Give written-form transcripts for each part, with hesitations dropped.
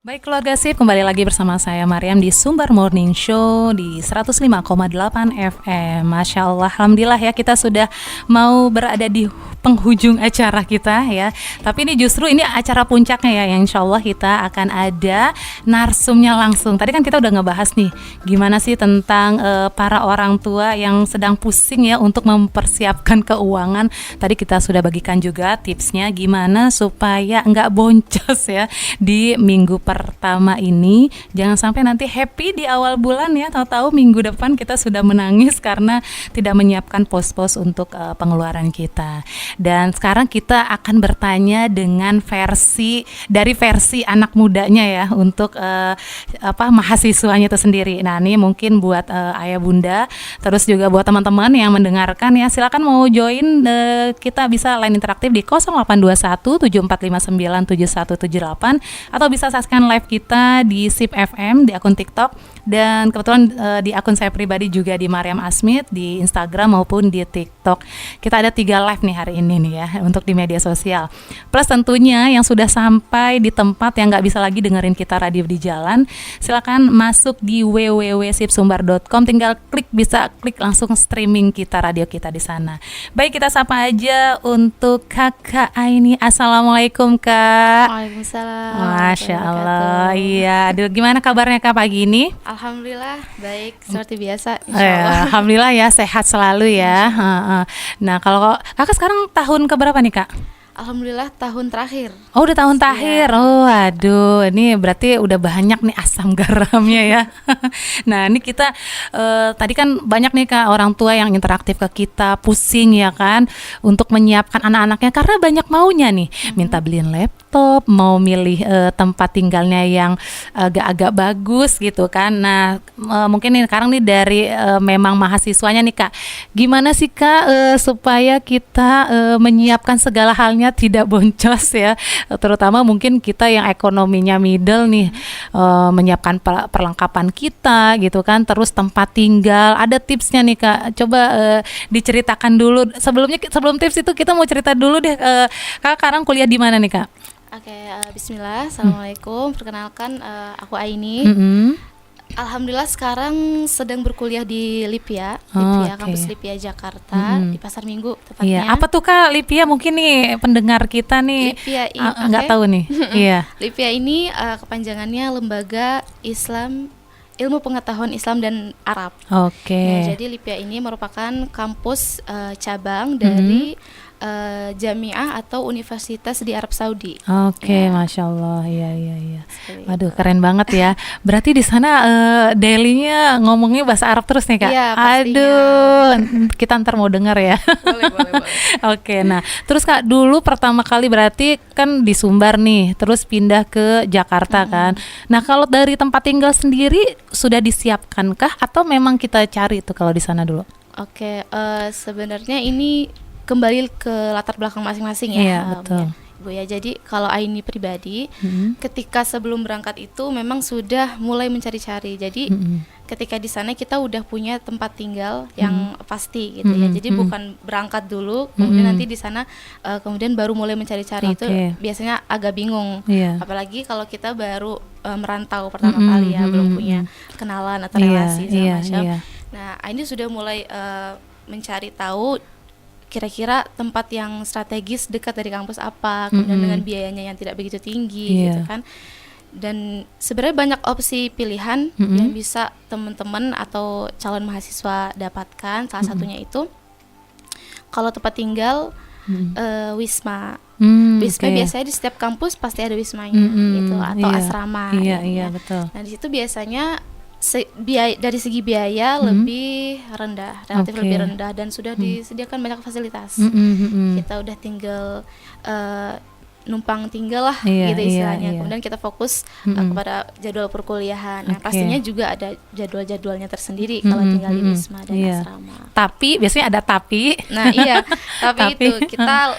Baik keluarga Sip, kembali lagi bersama saya Mariam di Sumber Morning Show di 105,8 FM. Masya Allah, Alhamdulillah ya, kita sudah mau berada di penghujung acara kita ya. Tapi ini justru ini acara puncaknya ya, yang insya Allah kita akan ada narsumnya langsung. Tadi kan kita udah ngebahas nih gimana sih tentang para orang tua yang sedang pusing ya untuk mempersiapkan keuangan. Tadi kita sudah bagikan juga tipsnya gimana supaya nggak boncos ya di minggu pertama ini. Jangan sampai nanti happy di awal bulan ya, tahu-tahu minggu depan kita sudah menangis karena tidak menyiapkan pos-pos untuk pengeluaran kita. Dan sekarang kita akan bertanya dengan versi anak mudanya ya, untuk mahasiswanya itu sendiri. Nah, ini mungkin buat ayah bunda, terus juga buat teman-teman yang mendengarkan ya, silakan mau join, kita bisa line interaktif di 0821 7459 7178 atau bisa saksikan live kita di SIP FM di akun TikTok, dan kebetulan di akun saya pribadi juga di Mariam Asmit di Instagram maupun di TikTok. Kita ada 3 live nih hari ini nih ya untuk di media sosial. Plus tentunya yang sudah sampai di tempat yang nggak bisa lagi dengerin kita radio di jalan, silakan masuk di www.sipsumbar.com, tinggal bisa klik langsung streaming kita, radio kita di sana. Baik, kita sapa aja untuk Kakak Aini. Assalamualaikum Kak. Waalaikumsalam. Masya Allah. Iya, aduh, gimana kabarnya Kak pagi ini? Alhamdulillah baik seperti biasa. Insyaallah. Alhamdulillah ya, sehat selalu ya. Nah, kalau Kakak sekarang tahun keberapa nih Kak? Alhamdulillah tahun terakhir. Oh, udah tahun terakhir. Oh, aduh, ini berarti udah banyak nih asam garamnya ya. Nah, ini kita tadi kan banyak nih Kak orang tua yang interaktif ke kita, pusing ya kan untuk menyiapkan anak-anaknya karena banyak maunya nih. Minta beliin laptop, mau milih tempat tinggalnya yang agak-agak bagus gitu kan. Nah, mungkin nih sekarang nih dari memang mahasiswanya nih Kak, gimana sih Kak supaya kita menyiapkan segala halnya tidak boncos ya, terutama mungkin kita yang ekonominya middle nih, menyiapkan perlengkapan kita gitu kan, terus tempat tinggal, ada tipsnya nih Kak, coba diceritakan dulu. Sebelum tips itu kita mau cerita dulu deh, Kak sekarang kuliah di mana nih Kak? Oke, bismillah. Assalamualaikum. Perkenalkan, aku Aini. Alhamdulillah sekarang sedang berkuliah di Lipia, kampus Lipia Jakarta, di Pasar Minggu tepatnya. Iya. Apa tuh Kak Lipia? Mungkin nih pendengar kita nih nggak tahu nih. Iya. Lipia ini kepanjangannya Lembaga Islam Ilmu Pengetahuan Islam dan Arab. Oke. Nah, jadi Lipia ini merupakan kampus cabang dari Jamiah atau Universitas di Arab Saudi. Oke, ya. Masya Allah, iya. Waduh, keren banget ya. Berarti di sana daily-nya ngomongnya bahasa Arab terus nih Kak? Iya, pastinya. Aduh, kita ntar mau dengar ya. Boleh. Oke, nah terus Kak, dulu pertama kali berarti kan di Sumbar nih, terus pindah ke Jakarta kan. Nah, kalau dari tempat tinggal sendiri sudah disiapkankah atau memang kita cari tuh kalau di sana dulu? Oke, sebenarnya ini kembali ke latar belakang masing-masing ya. Iya, betul. Bu ya, jadi kalau Aini pribadi, ketika sebelum berangkat itu memang sudah mulai mencari-cari. Jadi ketika di sana kita udah punya tempat tinggal yang pasti gitu ya. Jadi bukan berangkat dulu, kemudian nanti di sana kemudian baru mulai mencari-cari. Itu biasanya agak bingung. Apalagi kalau kita baru merantau pertama kali ya, belum punya kenalan atau relasi segala macam. Nah, Aini sudah mulai mencari tahu kira-kira tempat yang strategis dekat dari kampus apa, kemudian dengan biayanya yang tidak begitu tinggi gitu kan. Dan sebenarnya banyak opsi pilihan yang bisa teman-teman atau calon mahasiswa dapatkan. Salah satunya itu kalau tempat tinggal wisma. Wisma biasanya di setiap kampus pasti ada wismanya gitu, atau asrama. Iya, betul. Nah, di situ biasanya dari segi biaya lebih rendah, relatif lebih rendah, dan sudah disediakan banyak fasilitas. Kita udah tinggal numpang tinggal lah gitu istilahnya. Kemudian kita fokus kepada jadwal perkuliahan. Nah, pastinya juga ada jadwal-jadwalnya tersendiri kalau tinggal di wisma dan asrama. Tapi biasanya ada tapi. Nah, iya, tapi itu kita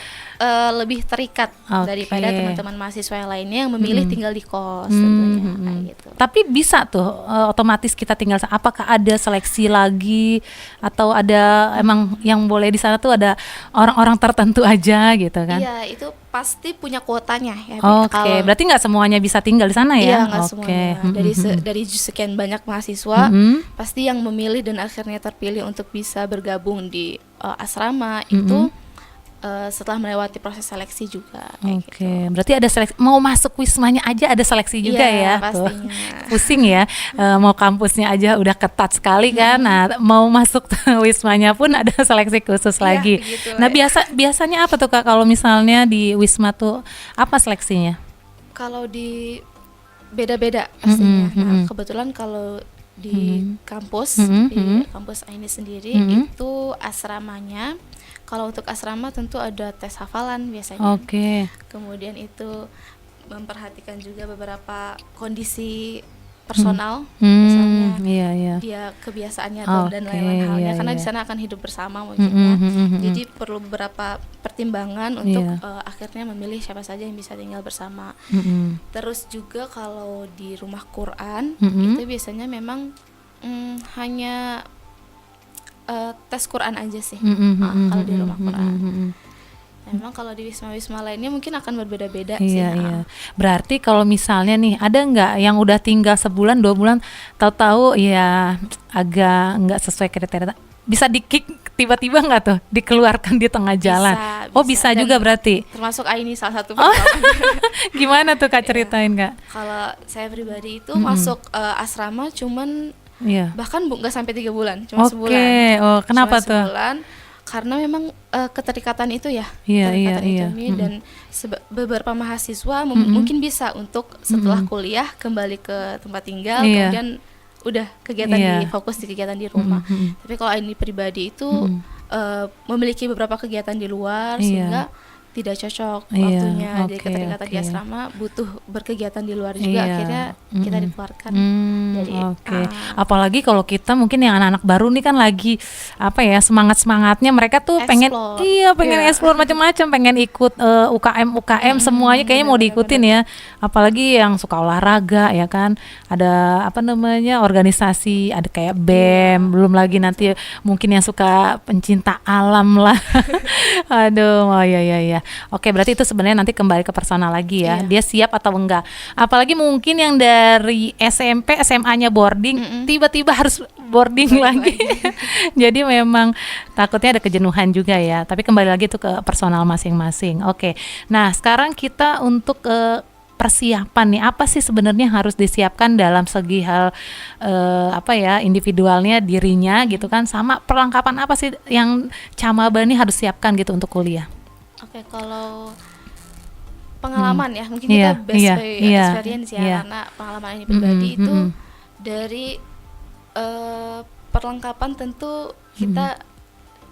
lebih terikat Oke. daripada teman-teman mahasiswa yang lainnya yang memilih tinggal di kos tentunya kayak gitu. Tapi bisa tuh otomatis kita tinggal. Apakah ada seleksi lagi atau ada emang yang boleh di sana tuh ada orang-orang tertentu aja gitu kan? Iya, itu pasti punya kuotanya ya. Oke, berarti nggak semuanya bisa tinggal di sana ya? Iya, nggak semuanya. Dari sekian banyak mahasiswa, pasti yang memilih dan akhirnya terpilih untuk bisa bergabung di asrama itu setelah melewati proses seleksi juga. Oke, berarti ada seleksi. Mau masuk wismanya aja ada seleksi juga ya? Pastinya. Pusing ya, mau kampusnya aja udah ketat sekali kan. Nah, mau masuk wismanya pun ada seleksi khusus lagi. Nah, biasanya apa tuh Kak kalau misalnya di wisma tuh apa seleksinya? Kalau di beda-beda pastinya. Nah, kebetulan kalau di kampus di kampus Aini sendiri itu asramanya. Kalau untuk asrama tentu ada tes hafalan biasanya. Kemudian itu memperhatikan juga beberapa kondisi personal, misalnya dia kebiasaannya dan lain-lain halnya, karena di sana akan hidup bersama mungkin Jadi perlu beberapa pertimbangan untuk akhirnya memilih siapa saja yang bisa tinggal bersama. Terus juga kalau di rumah Quran itu biasanya memang hanya tes Quran aja sih kalau di rumah Quran. Memang kalau di wisma-wisma lainnya mungkin akan berbeda-beda sih. Berarti kalau misalnya nih ada nggak yang udah tinggal sebulan 2 bulan tahu-tahu ya agak nggak sesuai kriteria, bisa di-kick tiba-tiba nggak tuh dikeluarkan di tengah jalan? Bisa juga berarti. Termasuk Aini salah satu. Gimana tuh Kak, ceritain Kak? Kalau saya pribadi itu masuk asrama cuman bahkan nggak sampai 3 bulan, cuma sebulan. Kenapa tuh? Sebulan, karena memang keterikatan itu ya, dan beberapa mahasiswa mungkin bisa untuk setelah kuliah kembali ke tempat tinggal, kemudian udah kegiatan fokus di kegiatan di rumah. Tapi kalau ini pribadi itu memiliki beberapa kegiatan di luar sehingga tidak cocok waktunya. Jadi keterikatan di asrama butuh berkegiatan di luar juga, akhirnya kita dikeluarkan. Apalagi kalau kita mungkin yang anak-anak baru nih kan lagi semangatnya mereka tuh pengen explore macam-macam, pengen ikut UKM semuanya kayaknya mau diikutin ya. Apalagi yang suka olahraga ya kan, ada organisasi, ada kayak BEM, belum lagi nanti mungkin yang suka pencinta alam lah. Aduh, Oke, berarti itu sebenarnya nanti kembali ke personal lagi ya. Dia siap atau enggak. Apalagi mungkin yang dari SMP, SMA-nya boarding, tiba-tiba harus boarding lagi. Jadi memang takutnya ada kejenuhan juga ya. Tapi kembali lagi itu ke personal masing-masing. Oke. Nah, sekarang kita untuk persiapan nih, apa sih sebenarnya harus disiapkan dalam segi hal individualnya, dirinya gitu kan, sama perlengkapan apa sih yang Camaba nih harus siapkan gitu untuk kuliah? Oke, kalau pengalaman ya, mungkin kita based by experience ya, karena pengalaman ini pribadi itu dari perlengkapan tentu kita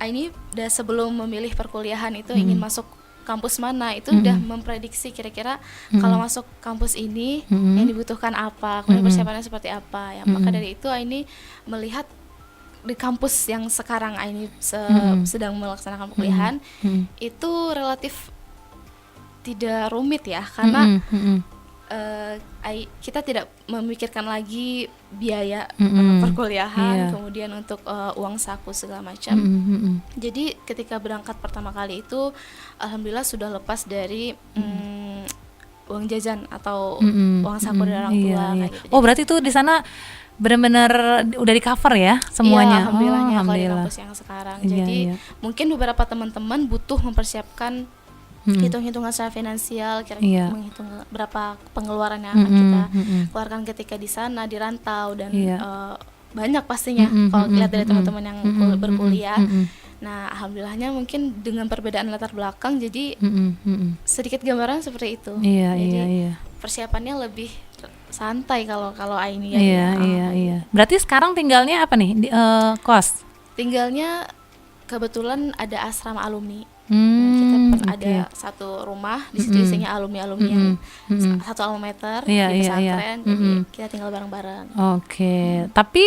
ini udah sebelum memilih perkuliahan itu ingin masuk kampus mana, itu udah memprediksi kira-kira kalau masuk kampus ini yang dibutuhkan apa, kemudian persiapannya seperti apa ya. Maka dari itu ini melihat di kampus yang sekarang ini sedang melaksanakan perkuliahan itu relatif tidak rumit ya, karena kita tidak memikirkan lagi biaya perkuliahan, kemudian untuk uang saku segala macam. Jadi ketika berangkat pertama kali itu alhamdulillah sudah lepas dari uang jajan atau uang saku dari orang tua. Gitu. Berarti itu di sana benar-benar udah di cover ya semuanya. Alhamdulillahnya kalau di kampus yang sekarang. Jadi mungkin beberapa teman-teman butuh mempersiapkan hitung-hitungan secara finansial, kira-kira menghitung berapa pengeluaran yang akan kita keluarkan ketika di sana, di rantau, dan banyak pastinya kalau lihat dari teman-teman yang berkuliah. Nah, alhamdulillahnya mungkin dengan perbedaan latar belakang, jadi sedikit gambaran seperti itu. Jadi persiapannya lebih santai kalau Aini ya. Berarti sekarang tinggalnya apa nih? Kos? Tinggalnya kebetulan ada asrama alumni. Kita ada satu rumah di situ, isinya alumni yang satu alma mater di pesantren. Jadi kita tinggal bareng-bareng. Tapi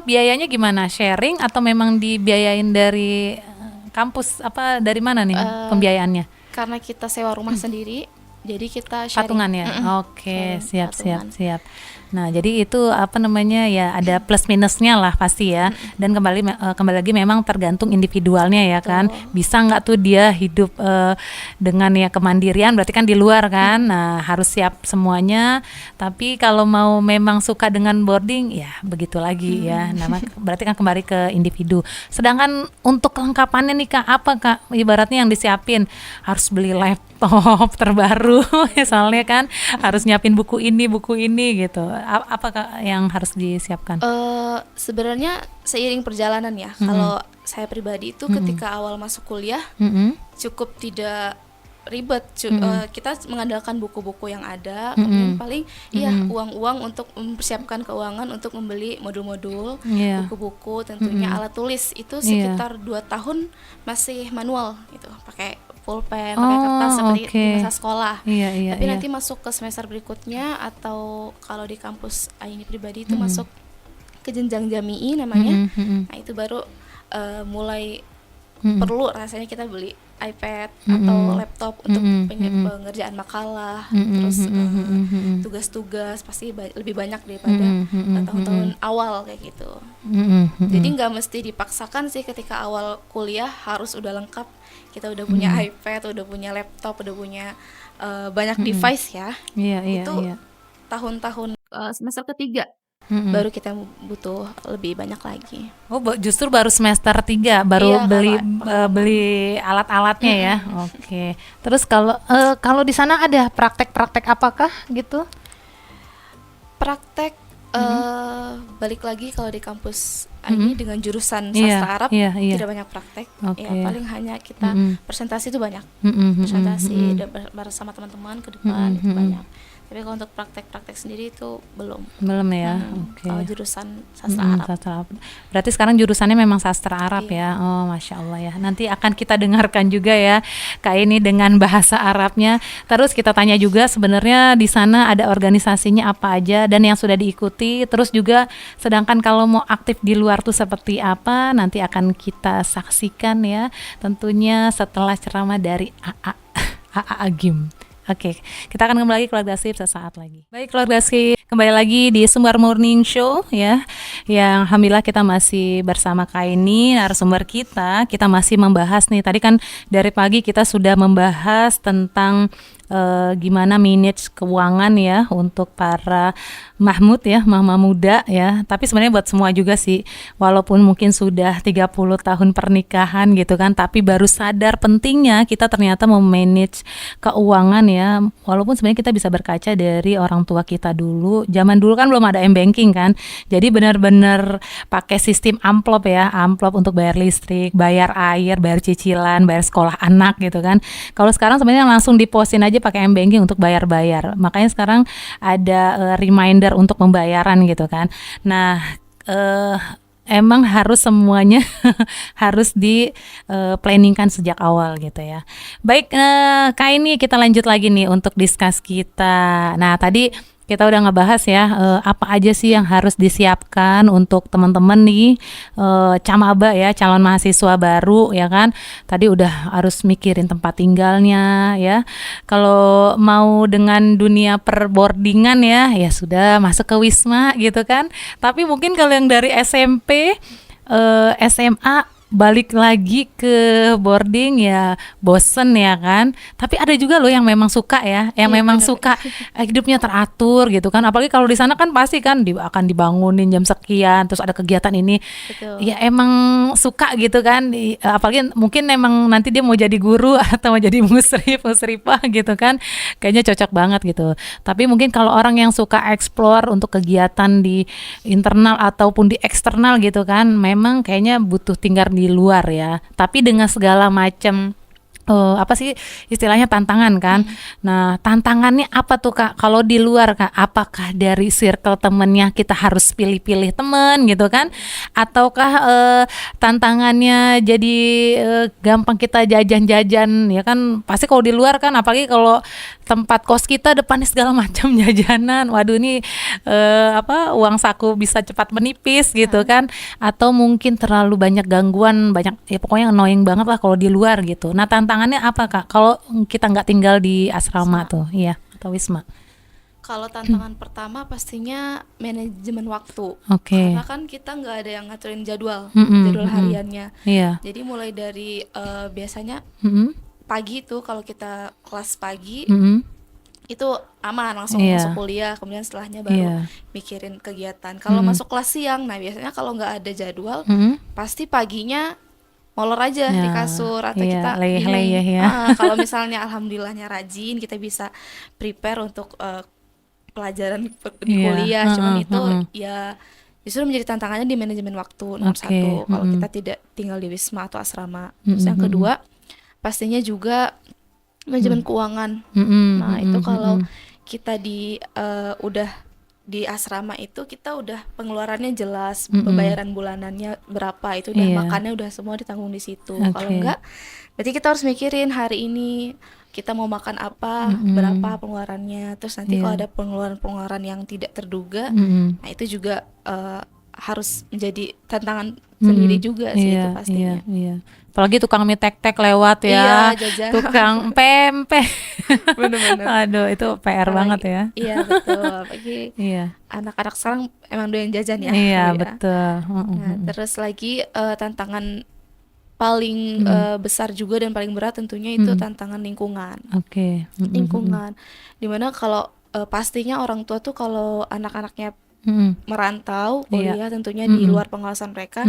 biayanya gimana? Sharing atau memang dibiayain dari kampus apa dari mana nih pembiayaannya? Karena kita sewa rumah sendiri, jadi kita sharing. Patungan ya. Oke, Sharing, siap. Nah, jadi itu apa namanya ya, ada plus minusnya lah pasti ya. Dan kembali lagi memang tergantung individualnya ya kan. Bisa nggak tuh dia hidup dengan ya kemandirian, berarti kan di luar kan. Nah, harus siap semuanya. Tapi kalau mau memang suka dengan boarding ya begitu lagi ya. Nah, berarti kan kembali ke individu. Sedangkan untuk kelengkapannya nih Kak, apa Kak ibaratnya yang disiapin? Harus beli laptop terbaru misalnya kan, harus nyiapin buku ini gitu. Apa Kak yang harus disiapkan? Sebenarnya seiring perjalanan ya. Kalau saya pribadi itu ketika awal masuk kuliah cukup tidak ribet. Kita mengandalkan buku-buku yang ada, kemudian paling uang-uang untuk mempersiapkan keuangan untuk membeli modul-modul, buku-buku, tentunya alat tulis itu sekitar 2 tahun masih manual gitu, pakai pulpen, pakai kertas seperti di masa sekolah. Tapi nanti masuk ke semester berikutnya atau kalau di kampus Aini pribadi itu masuk ke jenjang jami'i namanya. Nah, itu baru mulai perlu rasanya kita beli iPad atau laptop untuk pengerjaan makalah, terus tugas-tugas pasti lebih banyak daripada tahun-tahun awal kayak gitu. Jadi nggak mesti dipaksakan sih ketika awal kuliah harus udah lengkap. Kita udah punya iPad, udah punya laptop, udah punya banyak device ya. Itu tahun-tahun semester ketiga baru kita butuh lebih banyak lagi. Oh, justru baru semester 3 baru beli alat-alatnya ya. Oke. Terus kalau di sana ada praktek-praktek apakah gitu? Praktek balik lagi kalau di kampus ini dengan jurusan sastra Arab tidak banyak praktek. Ya paling hanya kita presentasi itu banyak. Presentasi bersama teman-teman ke depan itu banyak. Tapi kalau untuk praktek-praktek sendiri itu belum ya. Kalau jurusan sastra Arab. Sastra Arab. Berarti sekarang jurusannya memang sastra Arab ya. Oh, Masya Allah ya. Nanti akan kita dengarkan juga ya Kak ini dengan bahasa Arabnya. Terus kita tanya juga sebenarnya di sana ada organisasinya apa aja dan yang sudah diikuti. Terus juga sedangkan kalau mau aktif di luar tuh seperti apa, nanti akan kita saksikan ya. Tentunya setelah ceramah dari AA Agim. Oke, kita akan kembali keluarga Sip sesaat lagi. Baik keluarga Sip, kembali lagi di Sumber Morning Show ya. Yang alhamdulillah kita masih bersama Kak ini narasumber kita. Kita masih membahas nih, tadi kan dari pagi kita sudah membahas tentang gimana manage keuangan ya untuk para Mahmud ya, mama muda ya. Tapi sebenarnya buat semua juga sih, walaupun mungkin sudah 30 tahun pernikahan gitu kan, tapi baru sadar pentingnya kita ternyata memanage keuangan ya. Walaupun sebenarnya kita bisa berkaca dari orang tua kita dulu. Zaman dulu kan belum ada m-banking kan. Jadi benar-benar pakai sistem amplop ya, amplop untuk bayar listrik, bayar air, bayar cicilan, bayar sekolah anak gitu kan. Kalau sekarang sebenarnya langsung diposin aja pakai m-banking untuk bayar-bayar. Makanya sekarang ada reminder untuk pembayaran gitu kan. Nah, emang harus semuanya harus di planningkan sejak awal gitu ya. Baik, Kak ini kita lanjut lagi nih untuk discuss kita. Nah, tadi kita udah ngebahas ya apa aja sih yang harus disiapkan untuk teman-teman nih camaba ya, calon mahasiswa baru ya kan. Tadi udah harus mikirin tempat tinggalnya ya. Kalau mau dengan dunia perboardingan ya sudah masuk ke Wisma gitu kan. Tapi mungkin kalau yang dari SMP SMA balik lagi ke boarding ya bosen ya kan. Tapi ada juga loh yang memang suka ya, yang memang suka hidupnya teratur gitu kan. Apalagi kalau di sana kan pasti kan akan dibangunin jam sekian, terus ada kegiatan ini. Betul. Ya emang suka gitu kan. Apalagi mungkin emang nanti dia mau jadi guru atau mau jadi musrifah gitu kan. Kayaknya cocok banget gitu. Tapi mungkin kalau orang yang suka explore untuk kegiatan di internal ataupun di eksternal gitu kan, memang kayaknya butuh tinggal di luar ya, tapi dengan segala macam apa sih istilahnya tantangan kan. Nah, tantangannya apa tuh Kak? Kalau di luar Kak, apakah dari circle temennya kita harus pilih-pilih temen gitu kan? Ataukah tantangannya jadi gampang kita jajan-jajan ya kan? Pasti kalau di luar kan, apalagi kalau tempat kos kita depannya segala macam jajanan. Waduh, ini uang saku bisa cepat menipis gitu kan, atau mungkin terlalu banyak gangguan, banyak ya pokoknya annoying banget lah kalau di luar gitu. Nah tantangannya apa Kak kalau kita nggak tinggal di asrama tuh, iya atau wisma? Kalau tantangan pertama pastinya manajemen waktu. Oke. Karena kan kita nggak ada yang ngaturin jadwal hariannya. Iya. Jadi mulai dari biasanya pagi itu kalau kita kelas pagi itu aman langsung masuk kuliah, kemudian setelahnya baru mikirin kegiatan. Kalau masuk kelas siang, nah biasanya kalau nggak ada jadwal, pasti paginya molor aja di kasur atau kita bingung. Kalau misalnya alhamdulillahnya rajin, kita bisa prepare untuk pelajaran di kuliah, cuman itu ya justru menjadi tantangannya di manajemen waktu nomor satu kalau kita tidak tinggal di wisma atau asrama. Terus yang kedua pastinya juga manajemen keuangan. Nah itu kalau kita udah di asrama itu kita udah pengeluarannya jelas, pembayaran bulanannya berapa, itu udah makannya udah semua ditanggung di situ. Kalau enggak berarti kita harus mikirin hari ini kita mau makan apa, berapa pengeluarannya. Terus nanti kalau ada pengeluaran-pengeluaran yang tidak terduga, nah itu juga harus menjadi tantangan sendiri juga sih itu pastinya. Apalagi tukang mie tek-tek lewat ya, tukang pempek. Bener-bener. Aduh itu PR banget ya. Iya betul, apalagi anak-anak sekarang emang doyan jajan ya. Iya betul. Nah terus lagi tantangan paling besar juga dan paling berat tentunya itu tantangan lingkungan. Lingkungan, dimana kalau pastinya orang tua tuh kalau anak-anaknya merantau kuliah tentunya di luar pengawasan mereka,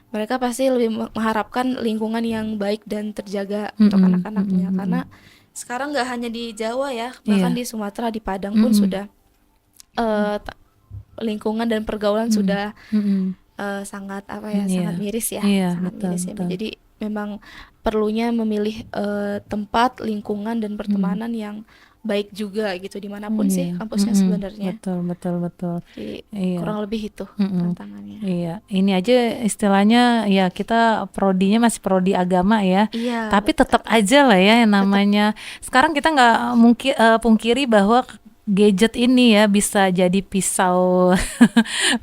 mereka pasti lebih mengharapkan lingkungan yang baik dan terjaga untuk anak-anaknya. Karena sekarang nggak hanya di Jawa ya, bahkan di Sumatera, di Padang pun sudah lingkungan dan pergaulan sudah sangat sangat miris ya, sangat miris ya. Jadi memang perlunya memilih tempat, lingkungan dan pertemanan yang baik juga gitu dimanapun sih kampusnya sebenarnya. Betul. Jadi kurang lebih itu tantangannya. Iya, ini aja istilahnya ya kita prodinya masih prodi agama ya. Tapi tetap aja lah ya yang namanya. Sekarang kita nggak mungkin pungkiri bahwa gadget ini ya bisa jadi pisau.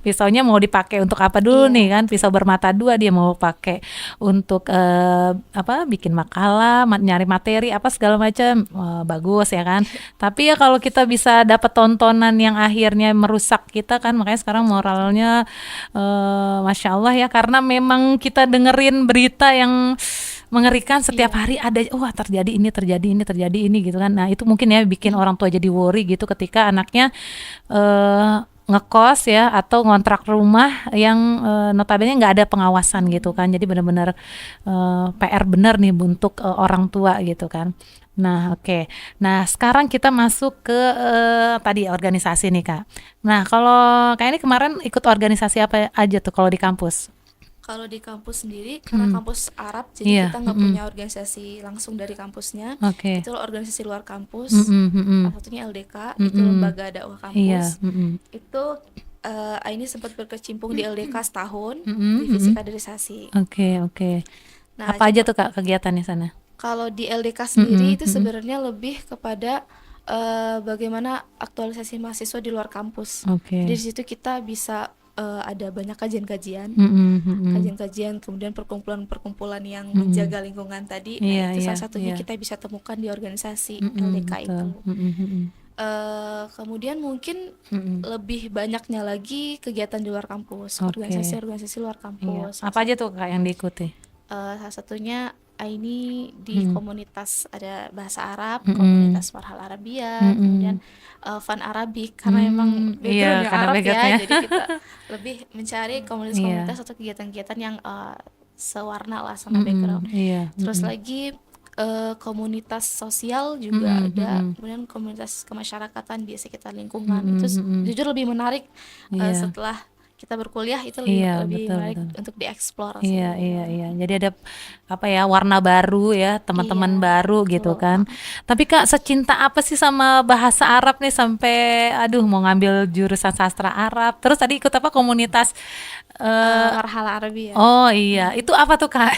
Pisaunya mau dipakai untuk apa dulu nih kan? Pisau bermata dua, dia mau pakai untuk bikin makalah, nyari materi apa segala macam, bagus ya kan. Tapi ya kalau kita bisa dapat tontonan yang akhirnya merusak kita kan, makanya sekarang moralnya Masya Allah ya, karena memang kita dengerin berita yang mengerikan setiap hari ada terjadi ini gitu kan. Nah itu mungkin ya bikin orang tua jadi worry gitu ketika anaknya ngekos ya atau ngontrak rumah yang notabene nggak ada pengawasan gitu kan. Jadi benar-benar PR bener nih untuk orang tua gitu kan. Nah nah sekarang kita masuk ke tadi organisasi nih Kak. Nah kalau kayak ini kemarin ikut organisasi apa aja tuh kalau di kampus? Kalau di kampus sendiri, karena kampus Arab, jadi kita nggak punya organisasi langsung dari kampusnya. Itu organisasi luar kampus, salah satunya LDK, itu lembaga dakwah kampus. Itu ini sempat berkecimpung di LDK setahun, divisi kaderisasi. Nah, apa aja tuh Kak kegiatannya sana? Kalau di LDK sendiri itu sebenarnya lebih kepada bagaimana aktualisasi mahasiswa di luar kampus. Jadi di situ kita bisa ada banyak kajian-kajian, kemudian perkumpulan-perkumpulan yang menjaga lingkungan tadi. Itu salah satunya kita bisa temukan di organisasi LDK itu. Kemudian mungkin lebih banyaknya lagi kegiatan di luar kampus, organisasi-organisasi luar kampus. Apa aja tuh Kak yang diikuti? Salah satunya ini di komunitas ada bahasa Arab, komunitas Marhal Arabia, kemudian Fun Arabic karena emang backgroundnya Arab ya, jadi kita lebih mencari komunitas-komunitas atau kegiatan-kegiatan yang sewarna lah sama background. Terus lagi komunitas sosial juga ada, kemudian komunitas kemasyarakatan di sekitar lingkungan. Itu jujur lebih menarik setelah kita berkuliah, itu lebih menarik untuk dieksplor. Iya. Jadi ada warna baru ya, teman-teman baru gitu kan. Tapi Kak, secinta apa sih sama bahasa Arab nih sampai mau ngambil jurusan sastra Arab. Terus tadi ikut apa komunitas Marhal Arabia. Oh iya, itu apa tuh Kak?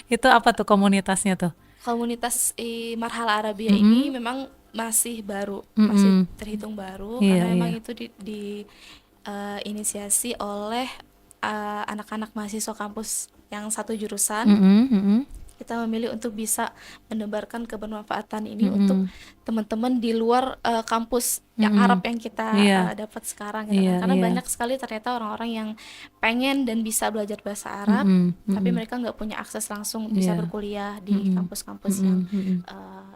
Itu apa tuh komunitasnya tuh? Komunitas Marhal Arabia ini memang masih baru, masih terhitung baru, Iya, karena memang iya. itu inisiasi oleh anak-anak mahasiswa kampus yang satu jurusan. Kita memilih untuk bisa menebarkan kebermanfaatan ini untuk teman-teman di luar kampus yang Arab yang kita Iya, dapat sekarang gitu iya, kan, karena iya. banyak sekali ternyata orang-orang yang pengen dan bisa belajar bahasa Arab, tapi mereka nggak punya akses langsung bisa Iya. berkuliah di kampus-kampus yang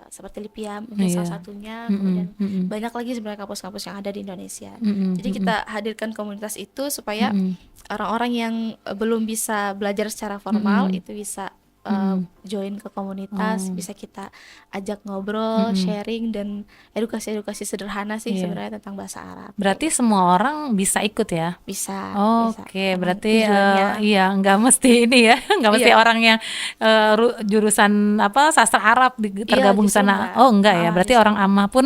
seperti Lipia mungkin salah Iya. satunya, kemudian banyak lagi sebenarnya kampus-kampus yang ada di Indonesia. Jadi kita hadirkan komunitas itu supaya orang-orang yang belum bisa belajar secara formal itu bisa join ke komunitas, bisa kita ajak ngobrol, sharing dan edukasi-edukasi sederhana sih Iya. sebenarnya tentang bahasa Arab. Berarti semua orang bisa ikut ya? Bisa, bisa. Oke, Emang berarti tujuannya. iya nggak mesti ini ya, nggak mesti Iya, orang yang jurusan apa sastra Arab iya tergabung di justru sana. Oh enggak ya, malah berarti justru orang amah pun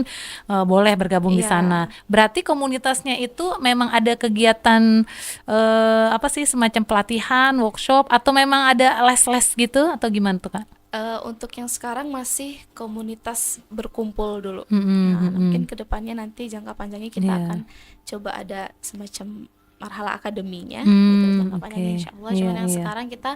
boleh bergabung di sana. iya. Berarti komunitasnya itu memang ada kegiatan apa sih semacam pelatihan, workshop atau memang ada les-les gitu atau gimana tuh Kak? Untuk yang sekarang masih komunitas berkumpul dulu. Mm-mm, Nah, mm-mm. mungkin kedepannya nanti jangka panjangnya kita Iya. akan coba ada semacam marhala akademinya gitu jangka panjangnya Oke. insya Allah. Iya, Cuman yang iya. sekarang kita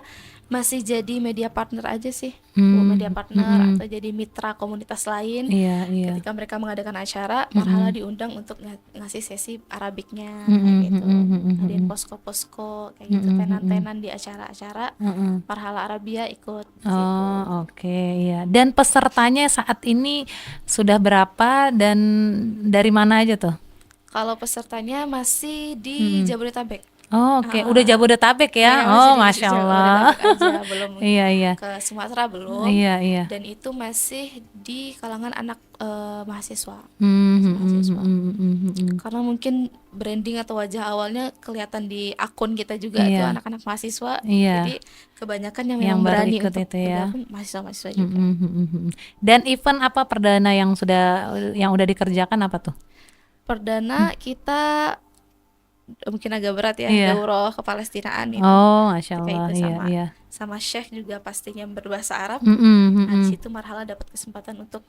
masih jadi media partner aja sih, Bu, media partner atau jadi mitra komunitas lain. Iya, iya. Ketika mereka mengadakan acara, marhala diundang untuk ngasih sesi Arabiknya kayak gitu. Ngadain posko-posko kayak gitu, tenan-tenan di acara-acara. Marhala Arabia ikut gitu. Oh, oke, iya. Dan pesertanya saat ini sudah berapa dan dari mana aja tuh? Kalau pesertanya masih di Jabodetabek. Oh, oke. Udah Jabodetabek ya? Ya, masih Oh, di Masya Allah. Jabodetabek aja, belum Iya, iya. ke Sumatera belum. Iya, iya. Dan itu masih di kalangan anak mahasiswa. Hmm, Mahasiswa. hmm. Karena mungkin branding atau wajah awalnya kelihatan di akun kita juga tuh Iya, anak-anak mahasiswa. iya. Jadi kebanyakan yang Yang memang baru berani ikut untuk itu ya. bergabung mahasiswa-mahasiswa juga. Dan event apa perdana yang udah dikerjakan apa tuh? Perdana kita mungkin agak berat ya, Iya. daurah kepalestinaan itu. Oh, Masya Ketika Allah. itu Iya, sama iya. sama Syekh juga pastinya berbahasa Arab. Nah, di situ Marhala dapat kesempatan untuk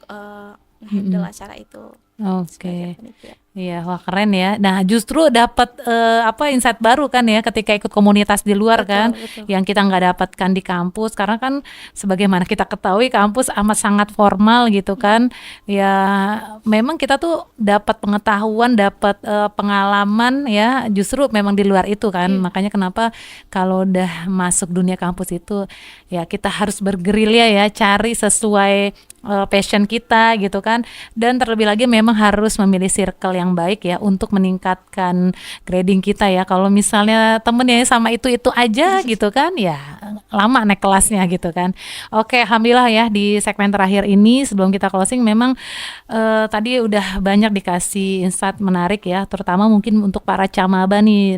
handle acara itu Oke. sebagai panitia. Iya, wah keren ya. Nah, justru dapat apa insight baru kan ya ketika ikut komunitas di luar kan, Betul, betul. yang kita nggak dapatkan di kampus. Karena kan sebagaimana kita ketahui kampus amat sangat formal gitu kan. Ya, memang kita tuh dapat pengetahuan, dapat pengalaman ya, justru memang di luar itu kan. Makanya kenapa kalau udah masuk dunia kampus itu ya kita harus bergerilya ya, cari sesuai passion kita gitu kan. Dan terlebih lagi memang harus memilih circle yang baik ya untuk meningkatkan grading kita ya. Kalau misalnya temennya sama itu aja gitu kan ya lama naik kelasnya gitu kan. Oke, alhamdulillah ya di segmen terakhir ini sebelum kita closing memang tadi udah banyak dikasih insight menarik ya, terutama mungkin untuk para camaba nih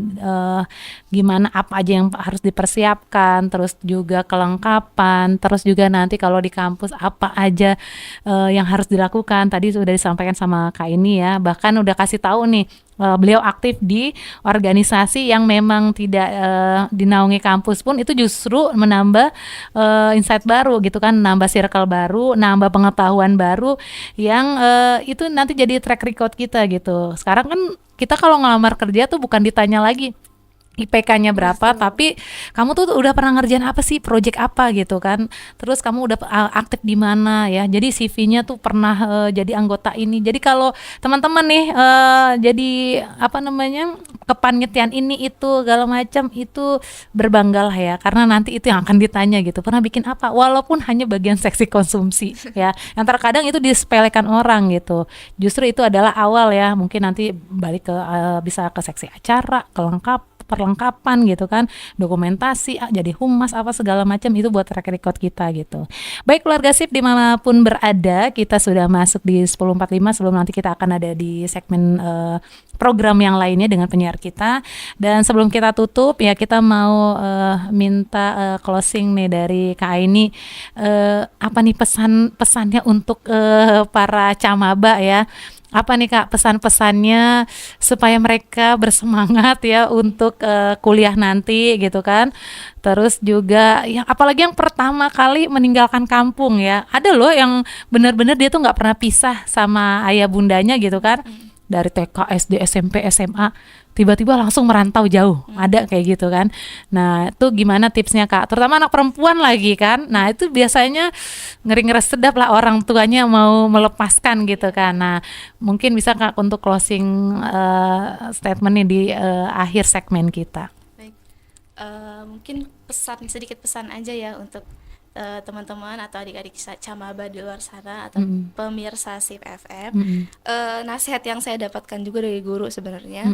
gimana apa aja yang harus dipersiapkan, terus juga kelengkapan, terus juga nanti kalau di kampus apa aja yang harus dilakukan. Tadi sudah disampaikan sama Kak ini ya, bahkan udah kasih tahu nih beliau aktif di organisasi yang memang tidak dinaungi kampus pun itu justru menambah insight baru gitu kan, nambah circle baru, nambah pengetahuan baru yang itu nanti jadi track record kita gitu. Sekarang kan kita kalau ngelamar kerja tuh bukan ditanya lagi IPK-nya berapa, tapi kamu tuh udah pernah ngerjain apa sih, project apa gitu kan. Terus kamu udah aktif di mana ya. Jadi CV-nya tuh pernah jadi anggota ini. Jadi kalau teman-teman nih jadi apa namanya kepanitiaan ini itu segala macam itu berbanggalah ya, karena nanti itu yang akan ditanya gitu. Pernah bikin apa? Walaupun hanya bagian seksi konsumsi ya. Yang terkadang itu disepelekan orang gitu. Justru itu adalah awal ya. Mungkin nanti balik ke bisa ke seksi acara, perlengkapan gitu kan, dokumentasi, jadi humas apa segala macam itu buat track record kita gitu. Baik keluarga sip dimanapun berada, kita sudah masuk di 10.45 sebelum nanti kita akan ada di segmen program yang lainnya dengan penyiar kita. Dan sebelum kita tutup ya kita mau minta closing nih dari Kak Aini, apa nih pesannya untuk para camaba ya, Apa nih Kak pesan-pesannya supaya mereka bersemangat ya untuk kuliah nanti gitu kan. Terus juga yang apalagi yang pertama kali meninggalkan kampung ya. Ada loh yang benar-benar dia tuh nggak pernah pisah sama ayah bundanya gitu kan. Dari TK, SD, SMP, SMA tiba-tiba langsung merantau jauh. Ada kayak gitu kan. Nah, itu gimana tipsnya Kak? Terutama anak perempuan lagi kan. Nah, itu biasanya ngeri-ngeres sedap lah orang tuanya mau melepaskan gitu kan. Nah, mungkin bisa Kak untuk closing statement nih di akhir segmen kita. Baik. Mungkin sedikit pesan aja ya untuk teman-teman atau adik-adik Camaba di luar sana atau pemirsa SIP FM. Nasihat yang saya dapatkan juga dari guru sebenarnya,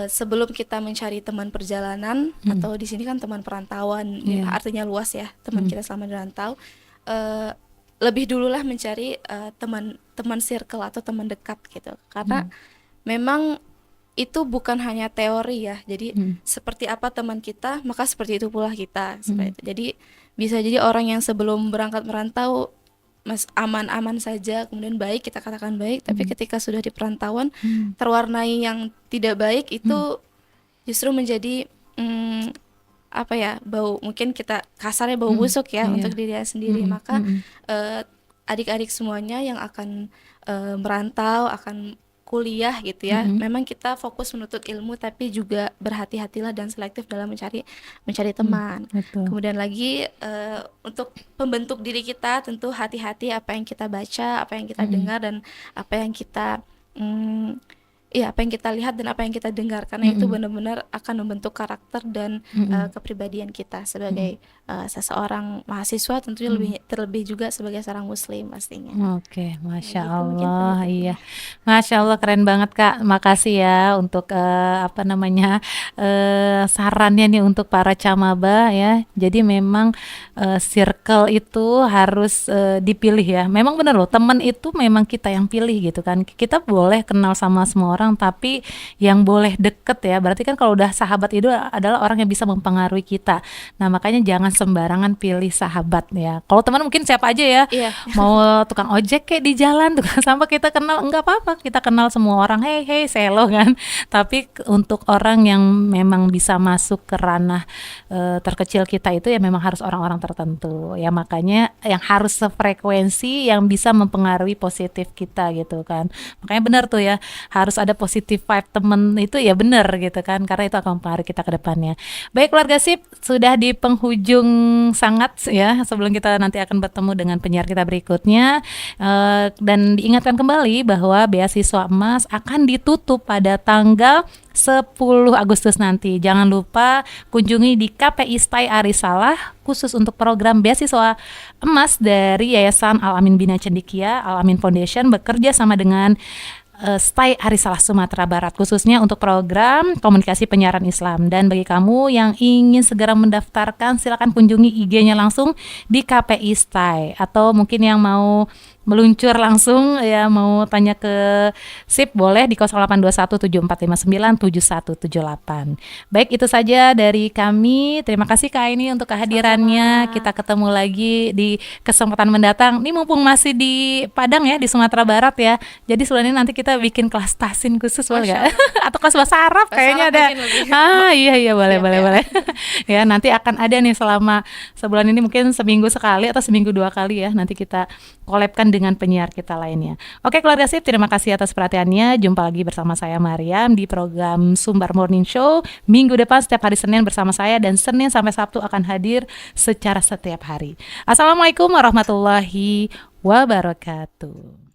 sebelum kita mencari teman perjalanan atau di sini kan teman perantauan, artinya luas ya, teman kita selama merantau, lebih dululah mencari teman circle atau teman dekat gitu, karena memang itu bukan hanya teori ya. Jadi seperti apa teman kita, maka seperti itu pula kita. Seperti itu. Jadi bisa jadi orang yang sebelum berangkat merantau aman-aman saja, kemudian baik, kita katakan baik, tapi ketika sudah di perantauan terwarnai yang tidak baik, itu justru menjadi apa ya, bau, mungkin kita kasarnya bau busuk ya untuk dirinya sendiri. Maka adik-adik semuanya yang akan merantau, akan kuliah gitu ya, memang kita fokus menuntut ilmu, tapi juga berhati-hatilah dan selektif dalam mencari teman. Kemudian lagi untuk pembentuk diri kita, tentu hati-hati apa yang kita baca, apa yang kita dengar, dan apa yang kita apa yang kita lihat dan apa yang kita dengar, karena itu benar-benar akan membentuk karakter dan kepribadian kita sebagai seseorang mahasiswa, tentunya terlebih juga sebagai seorang muslim pastinya. Oke, Masya Allah, iya, Masya Allah, keren banget Kak. Makasih ya untuk sarannya nih untuk para camaba ya. Jadi memang circle itu harus dipilih ya. Memang benar loh, teman itu memang kita yang pilih gitu kan. Kita boleh kenal sama semua orang, tapi yang boleh deket ya. Berarti kan kalau udah sahabat itu adalah orang yang bisa mempengaruhi kita. Nah, makanya jangan sembarangan pilih sahabat ya. Kalau teman mungkin siapa aja ya, mau tukang ojek kayak di jalan, tukang sampah kita kenal, enggak apa-apa, kita kenal semua orang, hey selo kan. Tapi untuk orang yang memang bisa masuk ke ranah terkecil kita itu ya memang harus orang-orang tertentu ya. Makanya yang harus sefrekuensi, yang bisa mempengaruhi positif kita gitu kan. Makanya benar tuh ya, harus ada positive vibe temen itu ya, benar gitu kan, karena itu akan mempengaruhi kita ke depannya. Baik keluarga SIP, sudah di penghujung sangat ya, sebelum kita nanti akan bertemu dengan penyiar kita berikutnya, dan diingatkan kembali bahwa beasiswa emas akan ditutup pada tanggal 10 Agustus nanti. Jangan lupa kunjungi di KPI STAI Arisalah khusus untuk program beasiswa emas dari Yayasan Al-Amin Bina Cendekia, Al-Amin Foundation bekerja sama dengan STAI Arisalah Sumatera Barat, khususnya untuk program komunikasi penyiaran Islam. Dan bagi kamu yang ingin segera mendaftarkan, silakan kunjungi IG-nya langsung di KPI STAI, atau mungkin yang mau meluncur langsung ya, mau tanya ke SIP, boleh di 082174597178. Baik, itu saja dari kami. Terima kasih Kak Aini untuk kehadirannya. Sama-sama. Kita ketemu lagi di kesempatan mendatang. Ini mumpung masih di Padang ya, di Sumatera Barat ya. Jadi sebenarnya nanti kita bikin kelas tahsin khusus, boleh nggak? Atau kelas bahasa Arab kayaknya ada. Iya boleh. Ya, nanti akan ada nih selama sebulan ini, mungkin seminggu sekali atau seminggu 2 kali ya. Nanti kita collabkan dengan penyiar kita lainnya. Oke keluarga SIP, terima kasih atas perhatiannya. Jumpa lagi bersama saya Mariam di program Sumbar Morning Show minggu depan setiap hari Senin bersama saya, dan Senin sampai Sabtu akan hadir secara setiap hari. Assalamualaikum warahmatullahi wabarakatuh.